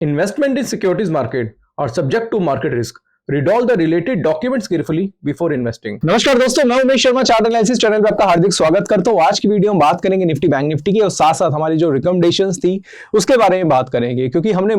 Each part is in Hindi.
Investment in securities market are subject to market risk. Read all the related documents carefully before investing. नमस्कार दोस्तों, मैं Umesh Sharma chart analysis channel पे आपका हार्दिक स्वागत करता हूं। आज की वीडियो में बात करेंगे निफ्टी बैंक निफ्टी की और साथ साथ हमारी जो रिकमेंडेशंस थी उसके बारे में बात करेंगे, क्योंकि हमने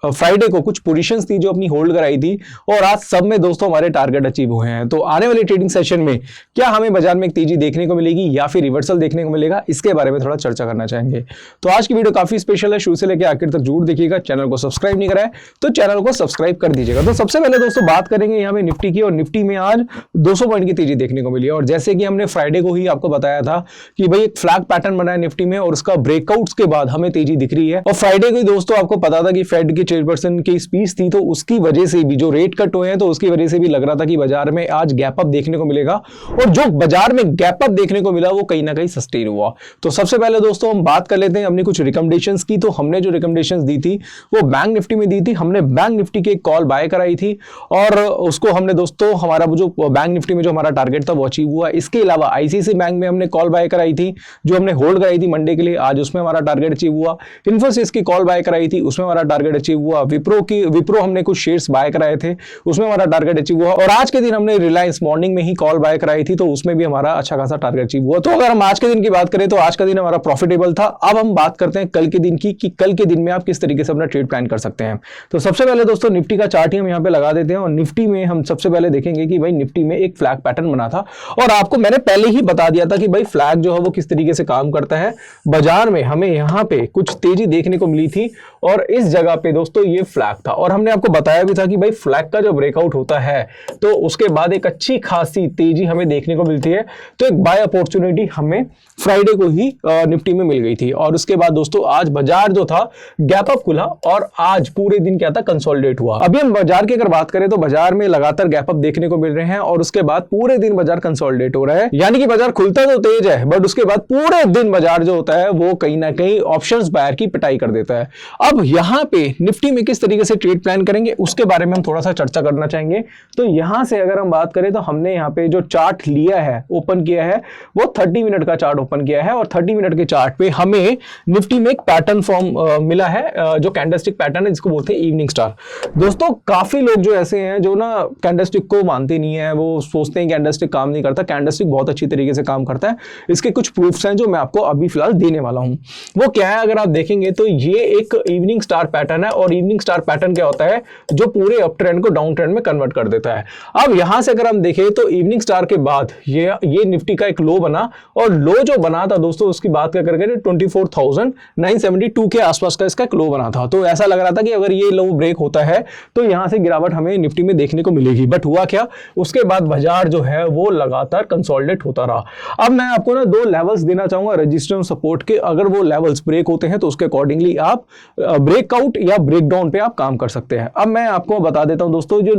फ्राइडे को कुछ पोजीशंस थी जो अपनी होल्ड कराई थी और आज सब में दोस्तों हमारे टारगेट अचीव हुए हैं। तो आने वाले ट्रेडिंग सेशन में क्या हमें बाजार में एक तेजी देखने को मिलेगी या फिर रिवर्सल देखने को मिलेगा, इसके बारे में थोड़ा चर्चा करना चाहेंगे। तो आज की वीडियो काफी स्पेशल है, शुरू से लेकर आखिर तक जरूर देखिएगा। चैनल को सब्सक्राइब नहीं करा है तो चैनल को सब्सक्राइब कर दीजिएगा। तो सबसे पहले दोस्तों बात करेंगे यहाँ पे निफ्टी की, और निफ्टी में आज 200 पॉइंट की तेजी देखने को मिली है। और जैसे कि हमने फ्राइडे को ही आपको बताया था कि भाई एक फ्लैग पैटर्न बना है निफ्टी में और उसका ब्रेकआउट्स के बाद हमें तेजी दिख रही है। और फ्राइडे को दोस्तों आपको पता था कि फेड की चेयरपर्सन की स्पीच थी, तो उसकी वजह से भी जो रेट कट हुए हैं तो उसकी वजह से भी लग रहा था कि बाजार में आज गैप अप देखने को मिलेगा। और जो बाजार में गैप अप देखने को मिला वो कहीं ना कहीं सस्टेन हुआ। तो सबसे पहले दोस्तों हम बात कर लेते हैं हमने कुछ रिकमेंडेशंस की। तो हमने जो रिकमेंडेशंस दी थी वो बैंक निफ्टी में दी थी। हमने बैंक निफ्टी की एक कॉल बाय कराई थी और उसको हमने दोस्तों हमारा जो बैंक निफ्टी में जो हमारा टारगेट था वो अचीव हुआ। इसके अलावा आईसीआईसीआई बैंक में हमने कॉल बाय कराई थी, जो हमने होल्ड कराई थी मंडे के लिए, आज उसमें हमारा टारगेट अचीव हुआ। इन्फोसिस की कॉल बाय कराई थी, उसमें हमारा टारगेट अचीव हुआ। विप्रो हमने कुछ शेयर्स बाय कराए थे, उसमें हमारा टारगेट अचीव हुआ। और आज के दिन हमने रिलायंस मॉर्निंग में ही कॉल बाय कराई थी, तो उसमें भी हमारा अच्छा खासा टारगेट अचीव हुआ। तो अगर हम आज के दिन की बात करें तो आज का दिन हमारा प्रॉफिटेबल था। अब हम बात करते हैं कल के दिन की कि कल के दिन में आप किस तरीके से अपना ट्रेड प्लान कर सकते हैं। तो सबसे पहले दोस्तों निफ्टी का चार्ट ही हम यहाँ पे लगा देते हैं और निफ्टी में हम सबसे पहले देखेंगे कि भाई निफ्टी में एक फ्लैग पैटर्न बना था और आपको मैंने पहले ही बता दिया था कि भाई फ्लैग जो है वो किस तरीके से काम करता है। बाजार में हमें यहाँ पे कुछ तेजी देखने को मिली थी और इस जगह पे दोस्तों ये फ्लैग था और हमने आपको बताया भी था कि भाई फ्लैग का जो ब्रेकआउट होता है तो उसके बाद एक अच्छी खासी तेजी हमें देखने को मिलती है। तो एक बाय अपॉर्चुनिटी हमें फ्राइडे को ही निफ्टी में मिल गई थी और उसके बाद दोस्तों आज बाजार जो था गैप अप खुला और आज पूरे दिन क्या था, कंसोलिडेट हुआ। अभी हम बाजार की अगर बात करें तो बाजार में लगातार गैप अप देखने को मिल रहे हैं और उसके बाद पूरे दिन बाजार कंसोलिडेट हो रहा है, यानी कि बाजार खुलता तो तेज है बट उसके बाद पूरे दिन बाजार जो होता है वो कहीं ना कहीं ऑप्शंस बायर की पिटाई कर देता है। अब यहाँ पे निफ्टी में किस तरीके से ट्रेड प्लान करेंगे उसके बारे में हम थोड़ा सा चर्चा करना चाहेंगे। तो यहां से अगर हम बात करें तो हमने यहाँ पे जो चार्ट लिया है, ओपन किया है, वो 30 मिनट का चार्ट ओपन किया है और 30 मिनट के चार्ट पे हमें निफ्टी में एक पैटर्न फॉर्म मिला है, जो कैंडलस्टिक पैटर्न है जिसको बोलते हैं इवनिंग स्टार। दोस्तों काफी लोग जो ऐसे हैं जो ना कैंडलस्टिक को मानते नहीं है, वो सोचते हैं कैंडलस्टिक काम नहीं करता। कैंडलस्टिक बहुत अच्छी तरीके से काम करता है। इसके कुछ प्रूफ्स हैं जो मैं आपको अभी फिलहाल देने वाला हूं। वो क्या है, अगर आप देखेंगे तो ये एक इवनिंग स्टार पैटर्न है और इवनिंग स्टार पैटर्न क्या होता है, जो पूरे अप ट्रेंड को डाउन ट्रेंड में कन्वर्ट कर देता है। अब यहां से अगर हम देखें तो इवनिंग स्टार के बाद ये निफ्टी का एक लो बना और लो जो बना था दोस्तों उसकी बात क्या करेंगे 24,972 के आसपास का इसका एक लो बना था। तो ऐसा लग रहा था कि अगर ये लो ब्रेक होता है तो यहां से गिरावट हमें निफ्टी में देखने को मिलेगी, बट हुआ क्या, उसके बाद बाजार जो है वो लगातार कंसोलिडेट होता रहा। अब मैं आपको ना दो लेवल्स देना चाहूंगा रेजिस्टेंस सपोर्ट के, अगर वो लेवल्स ब्रेक होते हैं तो उसके अकॉर्डिंगली आप ब्रेकआउट या ब्रेकडाउन पे आप काम कर सकते हैं। अब मैं आपको बता देता हूं दोस्तों, जो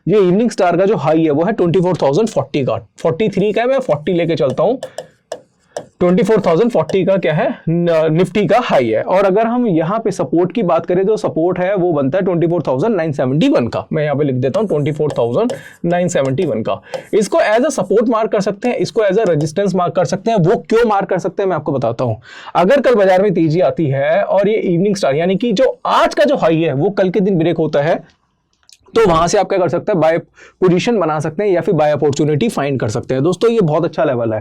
ये इवनिंग स्टार का जो हाई है वो है 24,040 का, 43 का है, मैं 40 लेके चलता हूं। 24,040 का क्या है, निफ्टी का हाई है। और अगर हम यहाँ पे सपोर्ट की बात करें तो सपोर्ट है वो बनता है 24,971 का। मैं यहाँ पे लिख देता हूँ 24,971 का। इसको एज अ सपोर्ट मार्क कर सकते हैं, इसको एज अ रेजिस्टेंस मार्क कर सकते हैं। वो क्यों मार्क कर सकते हैं मैं आपको बताता हूँ। अगर कल बाजार में तेजी आती है और ये इवनिंग स्टार यानी कि जो आज का जो हाई है वो कल के दिन ब्रेक होता है, तो वहां से आप क्या कर सकते हैं, बाय पोजीशन बना सकते हैं या फिर बाय अपॉर्चुनिटी फाइंड कर सकते हैं। दोस्तों ये बहुत अच्छा लेवल है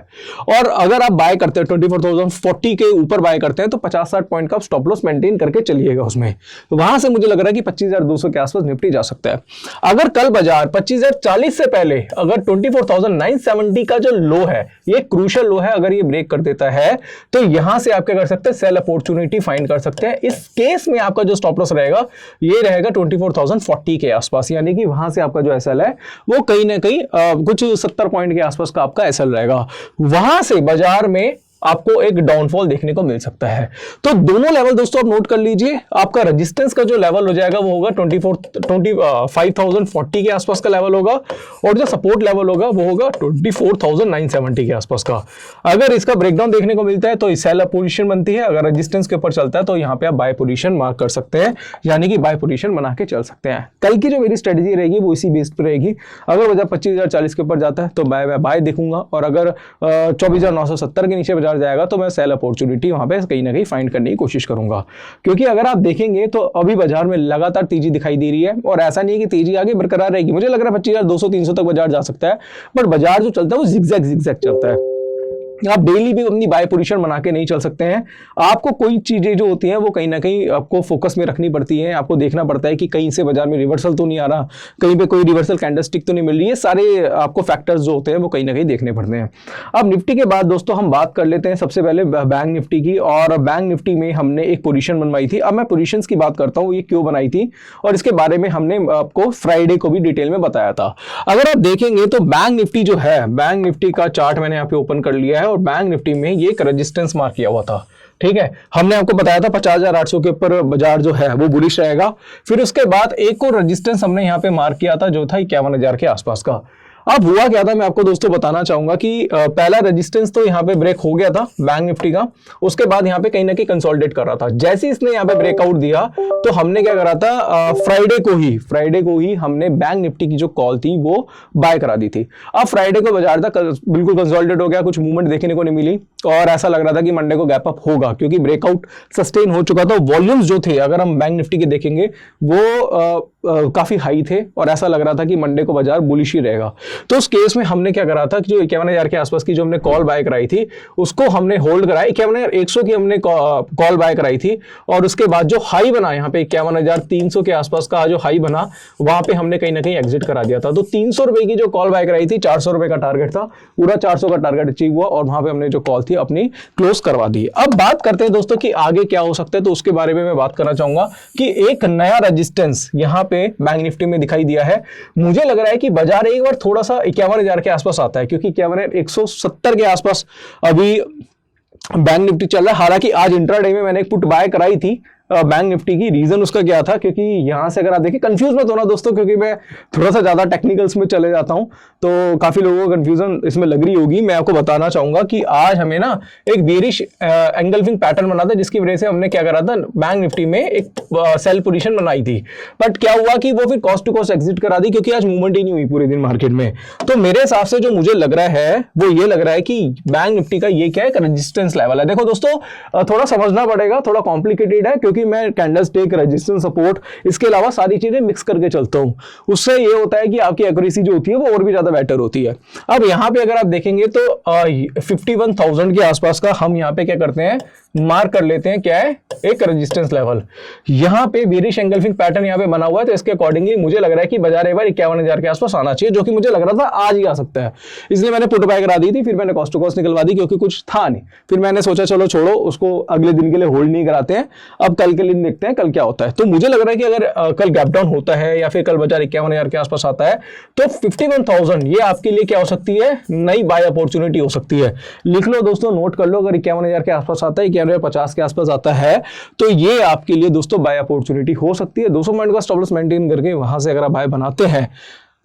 और अगर आप बाय करते हैं 24,040 के ऊपर बाय करते हैं तो 50-60 पॉइंट का स्टॉप लॉस मेंटेन करके चलिएगा उसमें। तो वहां से मुझे लग रहा है कि 25,200 के आसपास निफ्टी जा सकता है। अगर कल बाजार 25,040 से पहले अगर 24,970 का जो लो है, ये क्रूशियल लो है, अगर ये ब्रेक कर देता है तो यहां से आप क्या कर सकते हैं, सेल अपॉर्चुनिटी फाइंड कर सकते हैं। इस केस में आपका जो स्टॉप लॉस रहेगा ये रहेगा 24,040 के आसपास, यानी कि वहां से आपका जो एसएल है वो कहीं ना कहीं कुछ 70 पॉइंट के आसपास का आपका एसएल रहेगा। वहां से बाजार में आपको एक डाउनफॉल देखने को मिल सकता है। तो दोनों लेवल दोस्तों आप नोट कर लीजिए। आपका रेजिस्टेंस का जो लेवल हो जाएगा वो होगा 25,040 के आसपास का लेवल होगा और जो सपोर्ट लेवल होगा वो होगा 24,970 के आसपास का। अगर इसका ब्रेकडाउन देखने को मिलता है तो सेल पोजीशन बनती है, अगर रेजिस्टेंस के ऊपर चलता है तो यहाँ पे आप बाय पोजीशन मार्क कर सकते हैं, यानी कि बाय पोजीशन बना के चल सकते हैं। कल की जो मेरी स्ट्रेटेजी रहेगी वो इसी बेस पर रहेगी। अगर बाजार 25,040 के ऊपर जाता है तो बाय देखूंगा और अगर 24,970 के नीचे बाजार बाजार जाएगा तो मैं सेल अपॉर्चुनिटी वहां पे कहीं ना कहीं फाइंड करने की कोशिश करूंगा, क्योंकि अगर आप देखेंगे तो अभी बाजार में लगातार तेजी दिखाई दे रही है और ऐसा नहीं है कि तेजी आगे बरकरार रहेगी। मुझे लग रहा है 25,200-300 तक बाजार जा सकता है, बट बाजार जो चलता है वो जिगजैग चलता है। आप डेली भी अपनी बाय पोजीशन बना के नहीं चल सकते हैं। आपको कोई चीजें जो होती हैं वो कहीं ना कहीं आपको फोकस में रखनी पड़ती है। आपको देखना पड़ता है कि कहीं से बाजार में रिवर्सल तो नहीं आ रहा, कहीं पे कोई रिवर्सल कैंडलस्टिक तो नहीं मिल रही है। सारे आपको फैक्टर्स जो होते हैं वो कहीं ना कहीं देखने पड़ते हैं। अब निफ्टी के बाद दोस्तों हम बात कर लेते हैं सबसे पहले बैंक निफ्टी की, और बैंक निफ्टी में हमने एक पोजीशन बनवाई थी। अब मैं पोजीशंस की बात करता हूँ, ये क्यों बनाई थी और इसके बारे में हमने आपको फ्राइडे को भी डिटेल में बताया था। अगर आप देखेंगे तो बैंक निफ्टी जो है, बैंक निफ्टी का चार्ट मैंने यहाँ पे ओपन कर लिया है और बैंक निफ्टी में ये एक रेजिस्टेंस मार्क किया हुआ था। ठीक है, हमने आपको बताया था 50,800 के ऊपर बाजार जो है वो बुलिश रहेगा। फिर उसके बाद एक और रेजिस्टेंस हमने यहाँ पे मार्क किया था जो था 51,000 के आसपास का। अब हुआ क्या था, मैं आपको दोस्तों बताना चाहूंगा कि पहला रेजिस्टेंस तो यहाँ पे ब्रेक हो गया था बैंक निफ्टी का। उसके बाद यहाँ पे कहीं ना कहीं कंसोलिडेट कर रहा था। जैसे इसने यहाँ पे ब्रेकआउट दिया तो हमने क्या करा था, फ्राइडे को ही हमने बैंक निफ्टी की जो कॉल थी वो बाय करा दी थी। अब फ्राइडे को बाजार था बिल्कुल कंसोलिडेट हो गया, कुछ मूवमेंट देखने को नहीं मिली और ऐसा लग रहा था कि मंडे को गैप अप होगा, क्योंकि ब्रेकआउट सस्टेन हो चुका था। वॉल्यूम्स जो थे अगर हम बैंक निफ्टी के देखेंगे वो काफी हाई थे और ऐसा लग रहा था कि मंडे को बाजार बुलिश ही रहेगा। तो उस केस में हमने क्या करा था कि जो 51,000 के आसपास की जो हमने कॉल बाय कराई थी उसको हमने होल्ड कराई। 51,100 की हमने कॉल बाय कराई थी और उसके बाद जो हाई बना यहाँ पे 51,300 के आसपास का जो हाई बना वहां पे हमने कहीं ना कहीं एग्जिट करा दिया था। तो 300 रुपए की जो कॉल बाय कराई थी, 400 रुपए का टारगेट था, पूरा 400 का टारगेट अचीव हुआ और वहां पे हमने जो कॉल थी अपनी क्लोज करवा दी। अब बात करते हैं दोस्तों कि आगे क्या हो सकता है, तो उसके बारे में मैं बात करना चाहूंगा कि एक नया रेजिस्टेंस यहाँ पे बैंक निफ्टी में दिखाई दिया है। मुझे लग रहा है कि बाजार एक बार थोड़ा सा 51,000 के आसपास आता है, क्योंकि 51,170 के आसपास अभी बैंक निफ्टी चल रहा है। हालांकि आज इंट्राडे में मैंने एक पुट बाय कराई थी बैंक निफ्टी की। रीजन उसका क्या था, क्योंकि यहां से अगर आप देखिए, कंफ्यूज मत होना दोस्तों क्योंकि मैं थोड़ा सा ज्यादा टेक्निकल्स में चले जाता हूं तो काफी लोगों को कंफ्यूजन इसमें लग रही होगी। मैं आपको बताना चाहूंगा कि आज हमें ना एक बेरिश एंगल्फिंग पैटर्न बना था, जिसकी वजह से हमने क्या करा था, बैंक निफ्टी में एक सेल पोजीशन बनाई थी। बट क्या हुआ कि वो फिर कॉस्ट टू कॉस्ट एग्जिट करा दी, क्योंकि आज मूवमेंट ही नहीं हुई पूरे दिन मार्केट में। तो मेरे हिसाब से जो मुझे लग रहा है वो ये लग रहा है कि बैंक निफ्टी का ये क्या है, रेजिस्टेंस लेवल है। देखो दोस्तों, थोड़ा समझना पड़ेगा, थोड़ा कॉम्प्लिकेटेड है, क्योंकि मैं कैंडलस्टिक, रेजिस्टेंस, सपोर्ट, इसके अलावा सारी चीजें मिक्स करके चलता हूं। उससे ये होता है कि आपकी एक्यूरेसी जो होती है वो और भी ज्यादा बेटर होती है। अब यहां पे अगर आप देखेंगे तो 51,000 के आसपास का हम यहां पे क्या करते हैं, मार्क कर लेते हैं, क्या है, एक रेजिस्टेंस लेवल। यहां पे बेरिश एंगल्फिंग पैटर्न यहां पे बना हुआ है, तो इसके अकॉर्डिंगली मुझे लग रहा है कि बाजार एक बार 51,000 के आसपास आना चाहिए, जो कि मुझे लग रहा था आज ही आ सकता है। इसलिए मैंने पुट बाय करा दी थी, फिर मैंने कॉस्ट टू कॉस्ट निकलवा दी, क्योंकि कुछ था नहीं। फिर मैंने सोचा चलो छोड़ो, उसको अगले दिन के लिए होल्ड नहीं कराते हैं, अब कल के लिए देखते हैं कल क्या होता है। तो मुझे लग रहा है कि अगर कल गैप डाउन होता है या फिर कल बाजार 51,000 के आसपास आता है तो 51,000 ये आपके लिए क्या हो सकती है, नई बाय अपॉर्चुनिटी हो सकती है। लिख लो दोस्तों, नोट कर लो, अगर 51,000 के आसपास आता है, 51,050 के आसपास आता है, तो ये आपके लिए दोस्तों बाय अपॉर्चुनिटी हो सकती है। 200 पॉइंट का स्टॉप लॉस मेंटेन करके वहां से अगर आप बाय बनाते हैं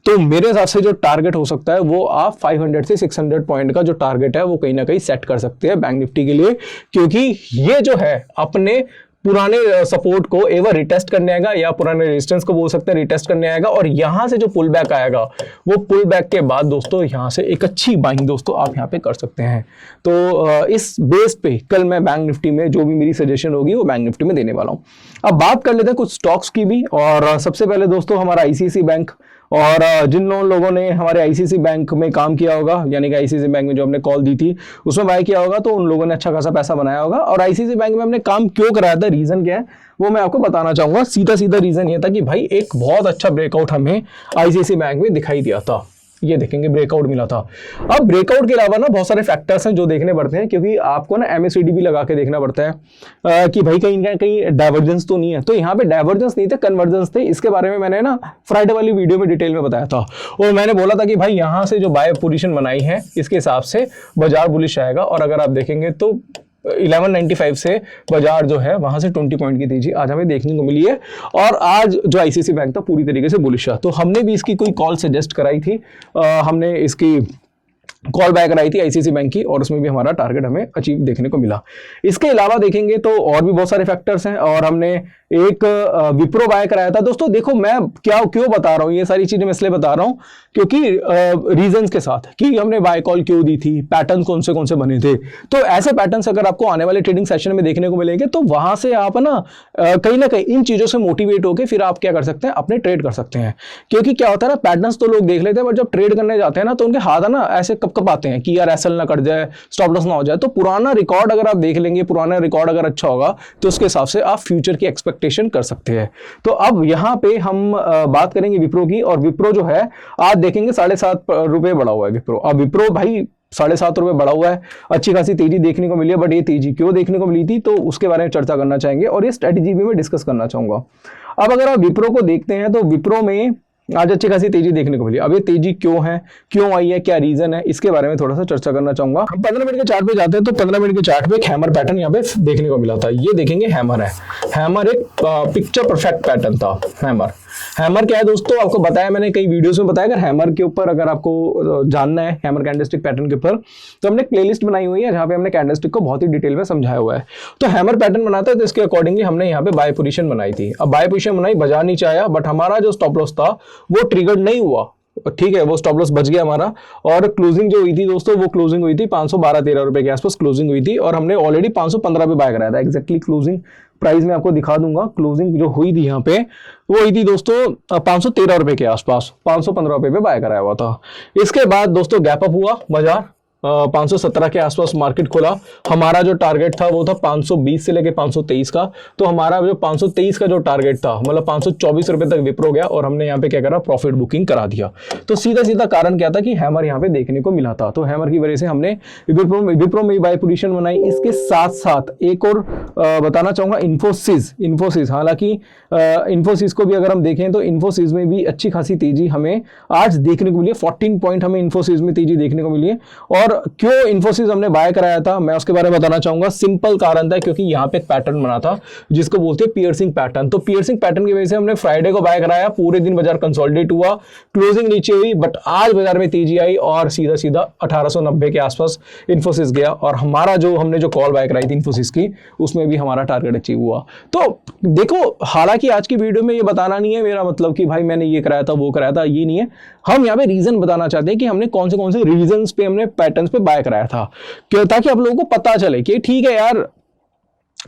तो मेरे हिसाब से जो टारगेट हो सकता है वो आप 500 से 600 पॉइंट का जो टारगेट है वो कहीं ना कहीं सेट कर सकते हैं बैंक निफ्टी के लिए, क्योंकि ये जो है अपने पुराने सपोर्ट को एक बार रिटेस्ट करने आएगा, या पुराने रेजिस्टेंस को बोल सकते हैं रिटेस्ट करने आएगा, और यहां से जो पुल बैक आएगा वो पुल बैक के बाद दोस्तों यहां से एक अच्छी बाइंग दोस्तों आप यहां पे कर सकते हैं। तो इस बेस पे कल मैं बैंक निफ्टी में जो भी मेरी सजेशन होगी वो बैंक निफ्टी में देने वाला हूं। अब बात कर लेते हैं कुछ स्टॉक्स की भी, और सबसे पहले दोस्तों हमारा आईसीआईसीआई बैंक, और जिन लोगों ने हमारे आईसीआईसीआई बैंक में काम किया होगा, यानी कि आईसीआईसीआई बैंक में जो हमने कॉल दी थी उसमें बाय किया होगा, तो उन लोगों ने अच्छा खासा पैसा बनाया होगा। और आईसीआईसीआई बैंक में हमने काम क्यों कराया था, रीजन क्या है वो मैं आपको बताना चाहूंगा। सीधा सीधा रीजन ये था कि भाई एक बहुत अच्छा ब्रेकआउट हमें आईसीआईसीआई बैंक में दिखाई दिया था, ये देखेंगे ब्रेकआउट मिला था। अब ब्रेकआउट के अलावा ना बहुत सारे फैक्टर्स हैं जो देखने पड़ते हैं, क्योंकि आपको ना एमएससीडी भी लगा के देखना पड़ता है कि भाई कहीं ना कहीं डाइवर्जेंस तो नहीं है। तो यहाँ पे डाइवर्जेंस नहीं थे, कन्वर्जेंस थे। इसके बारे में मैंने ना फ्राइडे वाली वीडियो में डिटेल में बताया था, और मैंने बोला था कि भाई यहाँ से जो बाय पोजीशन बनाई है इसके हिसाब से बाजार बुलिश आएगा। और अगर आप देखेंगे तो 1195 से बाजार जो है वहां से 20 पॉइंट की तेजी आज हमें देखने को मिली है, और आज जो आईसीआईसीआई बैंक था पूरी तरीके से बुलिश है। तो हमने भी इसकी कोई कॉल सजेस्ट कराई थी, हमने इसकी कॉल बैक कराई थी आईसीआईसीआई बैंक की, और उसमें भी हमारा टारगेट हमें अचीव देखने को मिला। इसके अलावा देखेंगे तो और भी बहुत सारे फैक्टर्स हैं, और हमने एक विप्रो बाय कराया था। दोस्तों देखो मैं क्यों बता रहा हूँ ये सारी चीजें, मैं इसलिए बता रहा हूँ क्योंकि रीजंस के साथ कि हमने बाय कॉल क्यों दी थी, पैटर्न कौन से बने थे। तो ऐसे पैटर्न्स अगर आपको आने वाले ट्रेडिंग सेशन में देखने को मिलेंगे तो वहां से आप ना कहीं इन चीजों से मोटिवेट होकर फिर आप क्या कर सकते हैं, अपने ट्रेड कर सकते हैं। क्योंकि क्या होता है ना, पैटर्न्स तो लोग देख लेते हैं बट जब ट्रेड करने जाते हैं ना तो उनके हाथ ना ऐसे कप आते हैं कि यार एसएल ना कट जाए, स्टॉप लॉस ना हो जाए। तो पुराना रिकॉर्ड अगर आप देख लेंगे, पुराना रिकॉर्ड अगर अच्छा होगा तो उसके हिसाब से आप फ्यूचर की एक्सपेक्टेशन कर सकते हैं। तो अब यहां पे हम बात करेंगे विप्रो की, और विप्रो जो है आज देखेंगे 7.5 रुपए बढ़ा हुआ है विप्रो। अब विप्रो भाई 7.5 रुपए बढ़ा हुआ है, अच्छी खासी तेजी देखने को मिली है। बट ये तेजी क्यों देखने को मिली थी तो उसके बारे में चर्चा करना चाहेंगे और ये स्ट्रेटेजी भी मैं डिस्कस करना चाहूंगा। अब अगर आप विप्रो को देखते हैं तो विप्रो में आज अच्छी खासी तेजी देखने को मिली। अब ये तेजी क्यों है, क्यों आई है, क्या रीजन है, इसके बारे में थोड़ा सा चर्चा करना चाहूंगा। हम 15 मिनट के चार्ट पे जाते हैं तो 15 मिनट के चार्ट पे एक हैमर पैटर्न यहाँ पे देखने को मिला था। ये देखेंगे हैमर है, हैमर एक पिक्चर परफेक्ट पैटर्न था। हैमर क्या है दोस्तों, आपको बताया मैंने कई वीडियोस में बताया। अगर हैमर के ऊपर अगर आपको जानना है, हैमर कैंडलस्टिक पैटर्न के ऊपर, तो हमने प्लेलिस्ट बनाई हुई है जहां पे हमने कैंडलस्टिक को बहुत ही डिटेल में समझाया हुआ है। तो हैमर पैटर्न बनाता है तो इसके अकॉर्डिंगली हमने यहाँ पे बाय पोजीशन बनाई थी। अब बाय पोजीशन बनाई, बाजार नीचे आया बट हमारा जो स्टॉप लॉस था वो ट्रिगर्ड नहीं हुआ, ठीक है, वो स्टॉप लॉस बच गया हमारा। और क्लोजिंग जो हुई थी दोस्तों, वो क्लोजिंग हुई थी 512-13 रुपए के आसपास क्लोजिंग हुई थी और हमने ऑलरेडी 515 पे बाय कराया था। एग्जैक्टली क्लोजिंग प्राइस में आपको दिखा दूंगा। क्लोजिंग जो हुई थी यहाँ पे वो हुई थी दोस्तों 513 रुपए के आसपास, 515 रुपए पे बाय कराया हुआ था। इसके बाद दोस्तों गैप अप हुआ बाजार, 517 के आसपास मार्केट खोला। हमारा जो टारगेट था वो था 520 से लेके 523 का। तो हमारा जो 523 का जो टारगेट था, मतलब 524 रुपए तक विप्रो गया और हमने यहाँ पे क्या करा, प्रॉफिट बुकिंग करा दिया। तो सीधा कारण क्या था कि हैमर यहाँ पे देखने को मिला था। तो हैमर की वजह से हमने विप्रो में बाय पोजीशन बनाई। इसके साथ साथ एक और बताना चाहूंगा, इन्फोसिस। हालांकि इन्फोसिस को भी अगर हम देखें तो इन्फोसिस में भी अच्छी खासी तेजी हमें आज देखने को मिली है। 14 पॉइंट हमें इन्फोसिस में तेजी देखने को मिली है। और क्यों इन्फोसिस हमने बाय कराया था मैं उसके बारे में बताना चाहूंगा। सिंपल कारण था क्योंकि यहाँ पे एक पैटर्न बना था जिसको बोलते हैं पियर्सिंग पैटर्न। तो पियर्सिंग पैटर्न की वजह से हमने फ्राइडे को बाय कराया, पूरे दिन बाजार कंसोलिडेट हुआ, क्लोजिंग नीचे हुई बट आज बाजार में तेजी आई और सीधा 1890 के आसपास इन्फोसिस गया। और हमारा जो हमने जो कॉल बाय कराई थी इन्फोसिस की, उसमें भी हमारा टारगेट अचीव हुआ। तो देखो, हालांकि आज की वीडियो में ये बताना नहीं है मेरा मतलब कि भाई मैंने ये कराया था वो कराया था, ये नहीं है। हम यहाँ पे रीजन बताना चाहते हैं कि हमने कौन से रीजंस पे हमने पैटर्न्स पे बाय कराया था, क्यों, ताकि आप लोगों को पता चले कि ठीक है यार,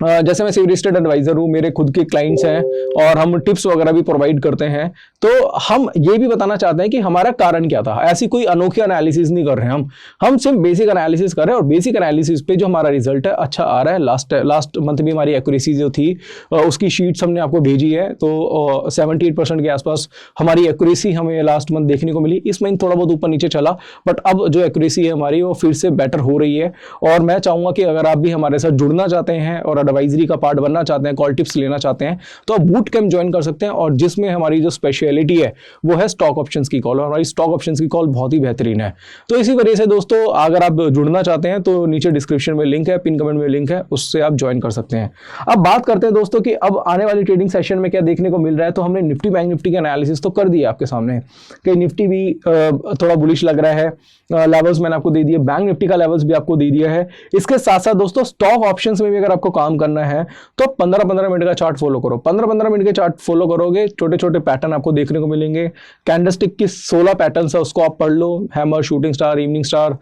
जैसे मैं सिविल एस्टेट एडवाइजर हूं, मेरे खुद के क्लाइंट्स हैं और हम टिप्स वगैरह भी प्रोवाइड करते हैं। तो हम ये भी बताना चाहते हैं कि हमारा कारण क्या था। ऐसी कोई अनोखी एनालिसिस नहीं कर रहे हैं हम सिर्फ बेसिक एनालिसिस कर रहे हैं और बेसिक एनालिसिस पे जो हमारा रिजल्ट है अच्छा आ रहा है। लास्ट मंथ भी हमारी एक्यूरेसी जो थी उसकी शीट्स हमने आपको भेजी है, तो 78% के आसपास हमारी एक्यूरेसी हमें लास्ट मंथ देखने को मिली। इस महीने थोड़ा बहुत ऊपर नीचे चला बट अब जो एक्यूरेसी है हमारी वो फिर से बेटर हो रही है। और मैं चाहूंगा कि अगर आप भी हमारे साथ जुड़ना चाहते हैं और एडवाइजरी का पार्ट बनना चाहते हैं, कॉल टिप्स लेना चाहते हैं, तो आप बूट कैंप ज्वाइन कर सकते हैं। और जिसमें हमारी जो स्पेशलिटी है वो है स्टॉक ऑप्शंस की कॉल, और हमारी स्टॉक ऑप्शंस की कॉल बहुत ही बेहतरीन है। तो इसी वजह से दोस्तों अगर आप जुड़ना चाहते हैं तो नीचे डिस्क्रिप्शन में लिंक है, पिन कमेंट में लिंक है, उससे आप ज्वाइन कर सकते हैं। अब बात करते हैं दोस्तों कि अब आने वाली ट्रेडिंग सेशन में क्या देखने को मिल रहा है। तो हमने निफ्टी बैंक निफ्टी का एनालिसिस तो कर दिया आपके सामने कि निफ्टी भी थोड़ा बुलिश लग रहा है, लेवल्स मैंने आपको दे दिए, बैंक निफ्टी का लेवल्स भी आपको दे दिया है। इसके साथ साथ दोस्तों स्टॉक ऑप्शंस में भी अगर आपको काम करना है तो 15-15 मिनट का चार्ट फॉलो करो। 15-15 मिनट के चार्ट फॉलो करोगे, छोटे छोटे पैटर्न आपको देखने को मिलेंगे। कैंडलस्टिक की 16 पैटर्न्स है, उसको आप पढ़ लो, hammer, shooting star, evening star.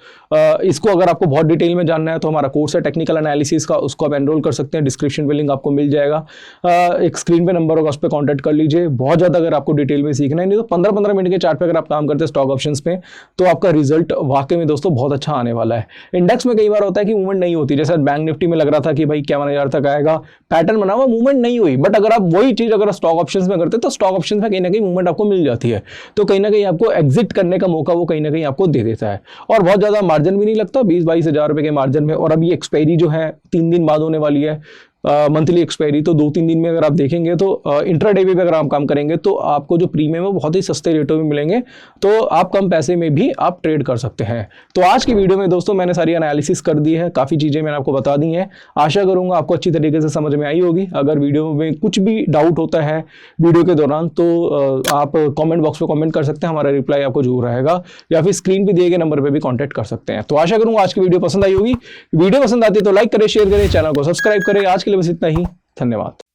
इसको अगर आपको बहुत डिटेल में जानना है तो हमारा कोर्स है टेक्निकल एनालिसिस का, उसको आप एनरोल कर सकते हैं, डिस्क्रिप्शन में लिंक आपको मिल जाएगा। एक स्क्रीन पे नंबर होगा, उस पर कॉन्टैक्ट कर लीजिए। बहुत ज्यादा अगर आपको डिटेल में सीखना है, नहीं तो 15-15 मिनट के चार्ट पे अगर आप काम करते हैं स्टॉक ऑप्शंस पे तो आपका रिजल्ट वाकई में दोस्तों बहुत अच्छा आने वाला है। इंडेक्स में कई बार होता है कि मूवमेंट नहीं होती, जैसे बैंक निफ्टी में लग रहा था कि भाई 51,000 तक आएगा, पैटर्न बना हुआ, मूवमेंट नहीं हुई। बट अगर आप वही चीज अगर स्टॉक ऑप्शंस में करते तो स्टॉक ऑप्शंस में कहीं ना कहीं मूवमेंट आपको मिल जाती है, तो कहीं ना कहीं आपको एग्जिट करने का मौका वो कहीं ना कहीं आपको दे देता है। और बहुत ज्यादा मार्जिन भी नहीं लगता, 20-22 हज़ार रुपए के मार्जिन में। और अभी एक्सपायरी जो है 3 दिन बाद होने वाली है, मंथली एक्सपायरी, तो 2-3 दिन में अगर आप देखेंगे तो इंट्राडे पे भी अगर आप काम करेंगे तो आपको जो प्रीमियम है वो बहुत ही सस्ते रेटों में मिलेंगे, तो आप कम पैसे में भी आप ट्रेड कर सकते हैं। तो आज की वीडियो में दोस्तों मैंने सारी एनालिसिस कर दी है, काफ़ी चीज़ें मैंने आपको बता दी हैं। आशा करूंगा आपको अच्छी तरीके से समझ में आई होगी। अगर वीडियो में कुछ भी डाउट होता है वीडियो के दौरान तो आप कॉमेंट बॉक्स में कॉमेंट कर सकते हैं, हमारा रिप्लाई आपको जरूर रहेगा, या फिर स्क्रीन पर दिए गए नंबर पर भी कॉन्टैक्ट कर सकते हैं। तो आशा करूंगा आज की वीडियो पसंद आई होगी। वीडियो पसंद आती है तो लाइक करें, शेयर करें, चैनल को सब्सक्राइब करें। आज के लिए बस इतना ही, धन्यवाद।